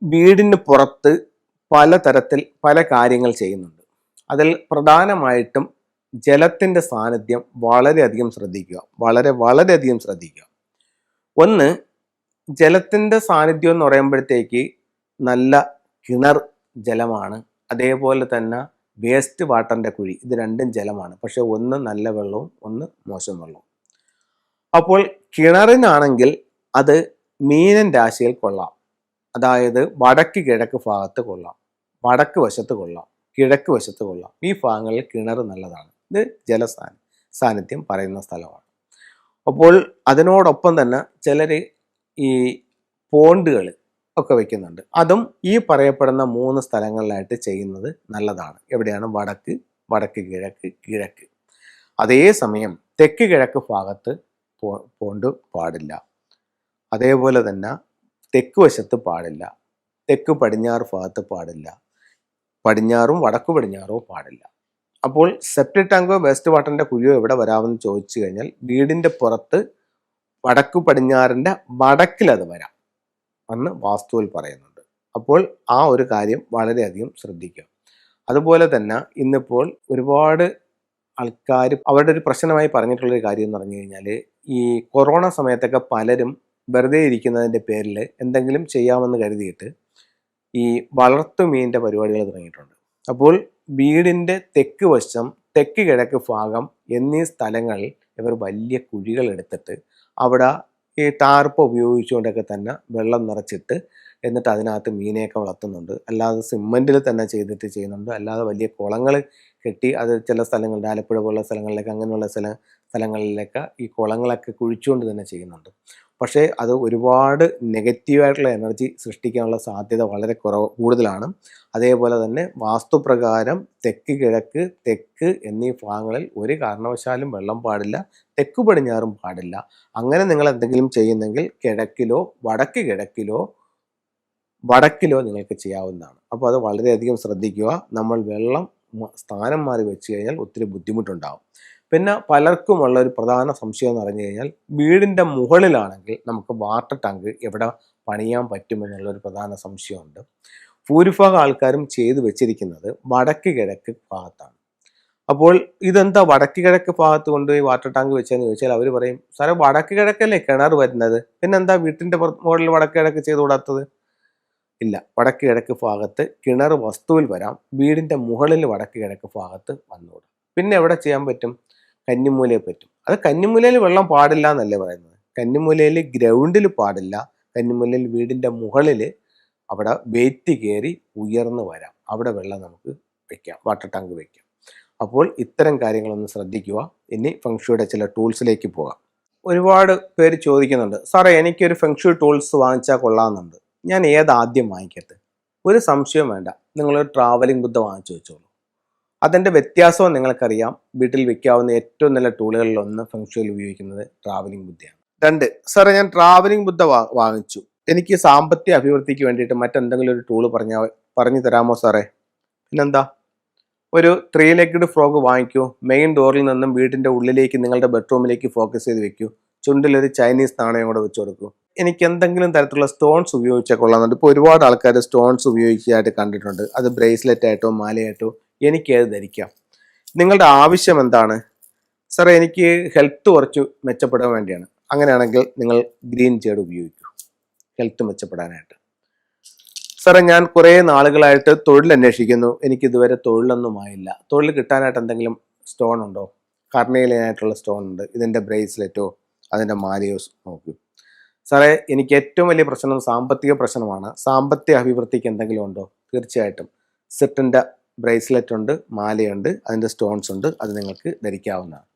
വീടിന് പുറത്ത് പലതരത്തിൽ പല കാര്യങ്ങൾ ചെയ്യുന്നുണ്ട്. അതിൽ പ്രധാനമായിട്ടും ജലത്തിൻ്റെ സാന്നിധ്യം വളരെയധികം ശ്രദ്ധിക്കുക. വളരെയധികം ശ്രദ്ധിക്കുക. ഒന്ന്, ജലത്തിൻ്റെ സാന്നിധ്യം എന്ന് പറയുമ്പോഴത്തേക്ക് നല്ല കിണർ ജലമാണ്. അതേപോലെ തന്നെ വേസ്റ്റ് വാട്ടറിൻ്റെ കുഴി, ഇത് രണ്ടും ജലമാണ്. പക്ഷെ ഒന്ന് നല്ല വെള്ളവും ഒന്ന് മോശം വെള്ളവും. അപ്പോൾ കിണറിനാണെങ്കിൽ അത് മീനൻ രാശിയിൽ കൊള്ളാം. അതായത് വടക്ക് കിഴക്ക് ഭാഗത്ത് കൊള്ളാം, വടക്ക് വശത്ത് കൊള്ളാം, കിഴക്ക് വശത്ത് കൊള്ളാം. ഈ ഭാഗങ്ങളിൽ കിണർ നല്ലതാണ്. ഇത് സാന്നിധ്യം പറയുന്ന സ്ഥലമാണ്. അപ്പോൾ അതിനോടൊപ്പം തന്നെ ചിലർ ഈ പോണ്ടുകൾ ഒക്കെ വയ്ക്കുന്നുണ്ട്. അതും ഈ പറയപ്പെടുന്ന 3 സ്ഥലങ്ങളിലായിട്ട് ചെയ്യുന്നത് നല്ലതാണ്. എവിടെയാണ്? വടക്ക്, വടക്ക് കിഴക്ക്, കിഴക്ക്. അതേസമയം തെക്ക് കിഴക്ക് ഭാഗത്ത് പോണ്ട് പാടില്ല. അതേപോലെ തന്നെ തെക്ക് വശത്ത് പാടില്ല, തെക്ക് പടിഞ്ഞാറ് ഭാഗത്ത് പാടില്ല, പടിഞ്ഞാറും വടക്കു പടിഞ്ഞാറും പാടില്ല. അപ്പോൾ സെപ്റ്റിക് ടാങ്കോ വേസ്റ്റ് വാട്ടറിൻ്റെ കുഴിയോ എവിടെ വരാമെന്ന് ചോദിച്ചു കഴിഞ്ഞാൽ വീടിൻ്റെ പുറത്ത് വടക്കു പടിഞ്ഞാറിൻ്റെ വടക്കിൽ അത് വരാം എന്ന് വാസ്തുവിൽ പറയുന്നുണ്ട്. അപ്പോൾ ആ ഒരു കാര്യം വളരെയധികം ശ്രദ്ധിക്കുക. അതുപോലെ തന്നെ ഇന്നിപ്പോൾ ഒരുപാട് ആൾക്കാർ അവരുടെ ഒരു പ്രശ്നമായി പറഞ്ഞിട്ടുള്ളൊരു കാര്യം എന്ന് പറഞ്ഞു കഴിഞ്ഞാൽ, ഈ കൊറോണ സമയത്തൊക്കെ പലരും വെറുതെ ഇരിക്കുന്നതിൻ്റെ പേരിൽ എന്തെങ്കിലും ചെയ്യാമെന്ന് കരുതിയിട്ട് ഈ വളർത്തുമീനിൻ്റെ പരിപാടികൾ തുടങ്ങിയിട്ടുണ്ട്. അപ്പോൾ വീടിൻ്റെ തെക്ക് വശം, തെക്ക് കിഴക്ക് ഭാഗം എന്നീ സ്ഥലങ്ങളിൽ ഇവർ വലിയ കുഴികൾ എടുത്തിട്ട് അവിടെ ഈ ടാർപ്പ് ഉപയോഗിച്ചുകൊണ്ടൊക്കെ തന്നെ വെള്ളം നിറച്ചിട്ട് എന്നിട്ട് അതിനകത്ത് മീനെയൊക്കെ വളർത്തുന്നുണ്ട്. അല്ലാതെ സിമെൻറ്റിൽ തന്നെ ചെയ്യുന്നുണ്ട്. അല്ലാതെ വലിയ കുളങ്ങൾ കെട്ടി അത് ചില സ്ഥലങ്ങളിൽ, ആലപ്പുഴ പോലുള്ള സ്ഥലങ്ങളിലേക്ക്, അങ്ങനെയുള്ള സ്ഥലങ്ങളിലേക്ക് ഈ കുളങ്ങളൊക്കെ കുഴിച്ചുകൊണ്ട് തന്നെ ചെയ്യുന്നുണ്ട്. പക്ഷേ അത് ഒരുപാട് നെഗറ്റീവായിട്ടുള്ള എനർജി സൃഷ്ടിക്കാനുള്ള സാധ്യത വളരെ കൂടുതലാണ്. അതേപോലെ തന്നെ വാസ്തുപ്രകാരം തെക്ക് കിഴക്ക്, തെക്ക് എന്നീ ഭാഗങ്ങളിൽ ഒരു കാരണവശാലും വെള്ളം പാടില്ല, തെക്ക് പടിഞ്ഞാറും പാടില്ല. അങ്ങനെ നിങ്ങൾ എന്തെങ്കിലും ചെയ്യുന്നെങ്കിൽ കിഴക്കിലോ വടക്ക് കിഴക്കിലോ വടക്കിലോ നിങ്ങൾക്ക് ചെയ്യാവുന്നതാണ്. അപ്പോൾ അത് വളരെയധികം ശ്രദ്ധിക്കുക. നമ്മൾ വെള്ളം സ്ഥാനം മാറി വെച്ച് കഴിഞ്ഞാൽ ഒത്തിരി ബുദ്ധിമുട്ടുണ്ടാകും. പിന്നെ പലർക്കുമുള്ള ഒരു പ്രധാന സംശയം എന്ന് പറഞ്ഞു കഴിഞ്ഞാൽ, വീടിൻ്റെ മുകളിലാണെങ്കിൽ നമുക്ക് വാട്ടർ ടാങ്ക് എവിടെ പണിയാൻ പറ്റുമെന്നുള്ളൊരു പ്രധാന സംശയമുണ്ട്. ഭൂരിഭാഗം ആൾക്കാരും ചെയ്തു വെച്ചിരിക്കുന്നത് വടക്ക് കിഴക്ക് ഭാഗത്താണ്. അപ്പോൾ ഇതെന്താ വടക്ക് കിഴക്ക് ഭാഗത്ത് കൊണ്ടുപോയി വാട്ടർ ടാങ്ക് വെച്ചതെന്ന് ചോദിച്ചാൽ അവർ പറയും, സാറേ വടക്ക് കിഴക്കല്ലേ കിണർ വരുന്നത്, പിന്നെന്താ വീട്ടിൻ്റെ മുകളിൽ വടക്ക് കിഴക്ക് ചെയ്തുകൂടാത്തത്? ഇല്ല, വടക്ക് കിഴക്ക് ഭാഗത്ത് കിണർ വസ്തുവിൽ വരാം, വീടിൻ്റെ മുകളിൽ വടക്ക് കിഴക്ക് ഭാഗത്ത് വന്നുകൂടാ. പിന്നെ എവിടെ ചെയ്യാൻ പറ്റും? കന്നിമൂലയിൽ പറ്റും. അത് കന്നിമൂലയിൽ വെള്ളം പാടില്ല എന്നല്ലേ പറയുന്നത്. കന്നിമൂലയിൽ ഗ്രൗണ്ടിൽ പാടില്ല. കന്നിമൂലയിൽ വീടിൻ്റെ മുകളിൽ അവിടെ വെയിറ്റ് കയറി ഉയർന്നു വരാം. അവിടെ വെള്ളം നമുക്ക് വെക്കാം, വാട്ടർ ടാങ്ക് വെക്കാം. അപ്പോൾ ഇത്തരം കാര്യങ്ങളൊന്ന് ശ്രദ്ധിക്കുക. ഇനി ഫെങ്ഷുയുടെ ചില ടൂൾസിലേക്ക് പോകാം. ഒരുപാട് പേര് ചോദിക്കുന്നുണ്ട്, സാറേ എനിക്കൊരു ഫെങ്ഷു ടൂൾസ് വാങ്ങിച്ചാൽ കൊള്ളാമെന്നുണ്ട്, ഞാൻ ഏതാദ്യം വാങ്ങിക്കട്ടെ? ഒരു സംശയവും വേണ്ട, നിങ്ങളൊരു ട്രാവലിംഗ് ബുദ്ധ വാങ്ങിച്ചു വെച്ചോളൂ. അതിൻ്റെ വ്യത്യാസവും നിങ്ങൾക്കറിയാം. വീട്ടിൽ വെക്കാവുന്ന ഏറ്റവും നല്ല ടൂളുകളിലൊന്ന് ഫെങ്ഷുയിൽ ഉപയോഗിക്കുന്നത് ട്രാവലിംഗ് ബുദ്ധയാണ്. 2, സാറേ ഞാൻ ട്രാവലിംഗ് ബുദ്ധ വാങ്ങിച്ചു, എനിക്ക് സാമ്പത്തിക അഭിവൃദ്ധിക്ക് വേണ്ടിയിട്ട് മറ്റെന്തെങ്കിലും ഒരു ടൂള് പറഞ്ഞു തരാമോ സാറേ? പിന്നെന്താ, ഒരു 3 legged ഫ്രോഗ് വാങ്ങിക്കൂ. മെയിൻ ഡോറിൽ നിന്നും വീടിൻ്റെ ഉള്ളിലേക്ക് നിങ്ങളുടെ ബെഡ്റൂമിലേക്ക് ഫോക്കസ് ചെയ്ത് വെക്കൂ. ചുണ്ടിലൊരു ചൈനീസ് നാണയം കൂടെ വെച്ച് കൊടുക്കൂ. എനിക്ക് എന്തെങ്കിലും തരത്തിലുള്ള സ്റ്റോൺസ് ഉപയോഗിച്ചാൽ കൊള്ളാമെന്നുണ്ട്. ഇപ്പോൾ ഒരുപാട് ആൾക്കാർ സ്റ്റോൺസ് ഉപയോഗിക്കാനായിട്ട് കണ്ടിട്ടുണ്ട്. അത് ബ്രേസ്ലെറ്റ് ആയിട്ടോ മാലയായിട്ടോ എനിക്കത് ധരിക്കാം. നിങ്ങളുടെ ആവശ്യം എന്താണ്? സാറേ എനിക്ക് ഹെൽത്ത് കുറച്ച് മെച്ചപ്പെടാൻ വേണ്ടിയാണ്. അങ്ങനെയാണെങ്കിൽ നിങ്ങൾ ഗ്രീൻ ജേഡ് ഉപയോഗിക്കൂ ഹെൽത്ത് മെച്ചപ്പെടാനായിട്ട്. സാറേ ഞാൻ കുറേ നാളുകളായിട്ട് തൊഴിൽ അന്വേഷിക്കുന്നു, എനിക്കിതുവരെ തൊഴിലൊന്നും ആയില്ല. തൊഴിൽ കിട്ടാനായിട്ട് എന്തെങ്കിലും സ്റ്റോൺ ഉണ്ടോ? കർണയിലായിട്ടുള്ള സ്റ്റോൺ ഉണ്ട്, ഇതിൻ്റെ ബ്രേസ്ലെറ്റോ അതിൻ്റെ മാലയോ നോക്കൂ. സാറേ എനിക്ക് ഏറ്റവും വലിയ പ്രശ്നം സാമ്പത്തിക പ്രശ്നമാണ്, സാമ്പത്തിക അഭിവൃദ്ധിക്ക് എന്തെങ്കിലും ഉണ്ടോ? തീർച്ചയായിട്ടും സെറ്റിൻ്റെ ബ്രേസ്ലെറ്റ് ഉണ്ട്, മാലയുണ്ട്, അതിൻ്റെ സ്റ്റോൺസ് ഉണ്ട്, അത് നിങ്ങൾക്ക് ധരിക്കാവുന്നതാണ്.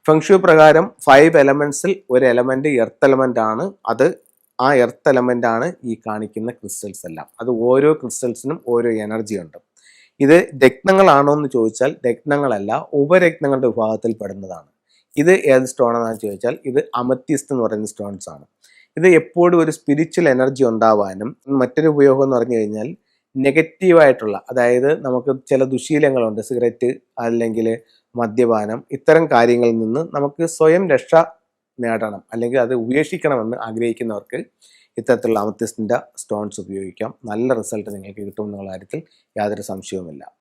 ഫെങ്ഷു പ്രകാരം 5 എലമെൻറ്റ്സിൽ ഒരു എലമെൻറ്റ് എർത്ത് എലമെൻ്റ് ആണ്. അത് ആ എർത്ത് എലമെൻ്റ് ആണ് ഈ കാണിക്കുന്ന ക്രിസ്റ്റൽസ് എല്ലാം. അത് ഓരോ ക്രിസ്റ്റൽസിനും ഓരോ എനർജി ഉണ്ട്. ഇത് രത്നങ്ങളാണോ എന്ന് ചോദിച്ചാൽ രത്നങ്ങളല്ല, ഉപരത്നങ്ങളുടെ വിഭാഗത്തിൽ പെടുന്നതാണ്. ഇത് ഏത് സ്റ്റോൺ ആണെന്ന് ചോദിച്ചാൽ ഇത് അമത്തിസ്റ്റ് എന്ന് പറയുന്ന സ്റ്റോൺസ് ആണ്. ഇത് എപ്പോഴും ഒരു സ്പിരിച്വൽ എനർജി ഉണ്ടാവാനും, മറ്റൊരു ഉപയോഗം എന്ന് പറഞ്ഞു കഴിഞ്ഞാൽ നെഗറ്റീവായിട്ടുള്ള, അതായത് നമുക്ക് ചില ദുശീലങ്ങളുണ്ട്, സിഗരറ്റ് അല്ലെങ്കിൽ മദ്യപാനം, ഇത്തരം കാര്യങ്ങളിൽ നിന്ന് നമുക്ക് സ്വയം രക്ഷ നേടണം അല്ലെങ്കിൽ അത് ഉപേക്ഷിക്കണമെന്ന് ആഗ്രഹിക്കുന്നവർക്ക് ഇത്തരത്തിലുള്ള അമത്യസ്റ്റിൻ്റെ സ്റ്റോൺസ് ഉപയോഗിക്കാം. നല്ല റിസൾട്ട് നിങ്ങൾക്ക് കിട്ടുമെന്നുള്ള കാര്യത്തിൽ യാതൊരു സംശയവുമില്ല.